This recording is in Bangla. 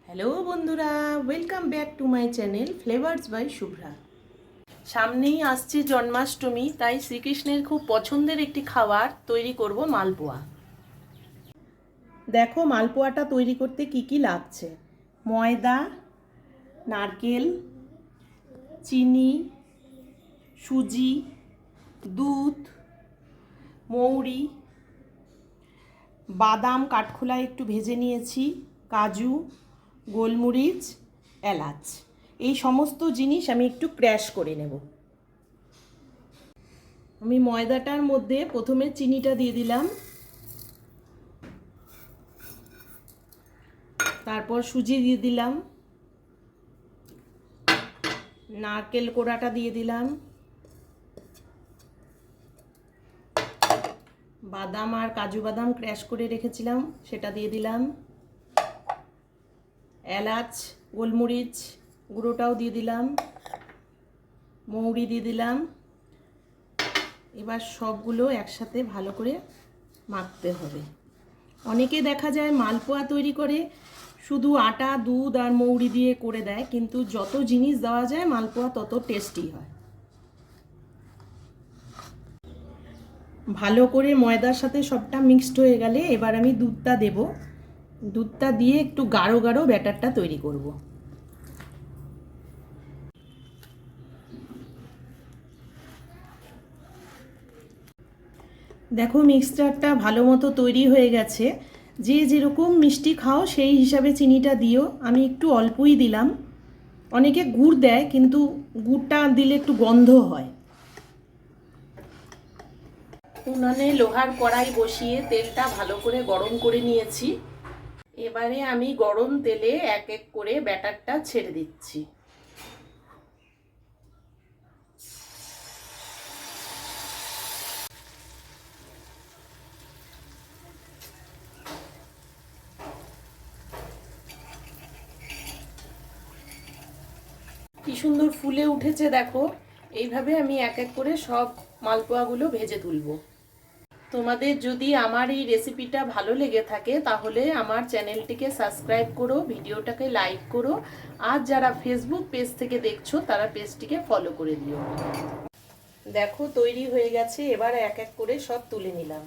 হ্যালো বন্ধুরা, welcome back to my channel flavours by Shubhra. সামনেই আসছে জন্মাষ্টমী, তাই শ্রীকৃষ্ণের খুব পছন্দের একটি খাবার তৈরি করব মালপোয়া। দেখো মালপোয়াটা তৈরি করতে কি কি লাগছে। ময়দা, নারকেল, চিনি, সুজি, দুধ, মৌরি, বাদাম কাঠখোলায় একটু ভেজে নিয়েছি, কাজু, গোলমরিচ, এলাচ। এই সমস্ত জিনিস আমি একটু ক্র্যাশ করে নেব। আমি ময়দাটার মধ্যে প্রথমে চিনিটা দিয়ে দিলাম, তারপর সুজি দিয়ে দিলাম, নারকেল কোড়াটা দিয়ে দিলাম, বাদাম আর কাজু বাদাম ক্র্যাশ করে রেখেছিলাম সেটা দিয়ে দিলাম, এলাচ গোলমরিচ গুঁড়োটাও দিয়ে দিলাম, মৌরি দিয়ে দিলাম। এবার সবগুলো একসাথে ভালো করে মাখতে হবে। অনেকে দেখা যায় মালপোয়া তৈরি করে শুধু আটা, দুধ আর মৌরি দিয়ে করে দেয়, কিন্তু যত জিনিস দেওয়া যায় মালপোয়া তত টেস্টি হয়। ভালো করে ময়দার সাথে সবটা মিক্সড হয়ে গেলে এবার আমি দুধটা দেব। দুধটা দিয়ে একটু গাঢ় গাঢ় ব্যাটারটা তৈরি করব। দেখো মিক্সচারটা ভালো মতো তৈরি হয়ে গেছে। যে যেরকম মিষ্টি খাও সেই হিসাবে চিনিটা দিও। আমি একটু অল্পই দিলাম। অনেকে গুড় দেয়, কিন্তু গুড়টা দিলে একটু গন্ধ হয়। উনানে লোহার কড়াই বসিয়ে তেলটা ভালো করে গরম করে নিয়েছি। এবারে আমি গরম তেলে এক এক করে ব্যাটারটা ছেড়ে দিচ্ছি। কি সুন্দর ফুলে উঠেছে দেখো। এইভাবে আমি এক এক করে সব মালপোয়াগুলো ভেজে তুলব। তোমাদের যদি আমার এই রেসিপিটা ভালো লেগে থাকে তাহলে আমার চ্যানেলটিকে সাবস্ক্রাইব করো, ভিডিওটাকে লাইক করো, আর যারা ফেসবুক পেজ থেকে দেখছো তারা পেজটিকে ফলো করে দিও। দেখো তৈরি হয়ে গেছে। এবার এক এক করে সব তুলে নিলাম।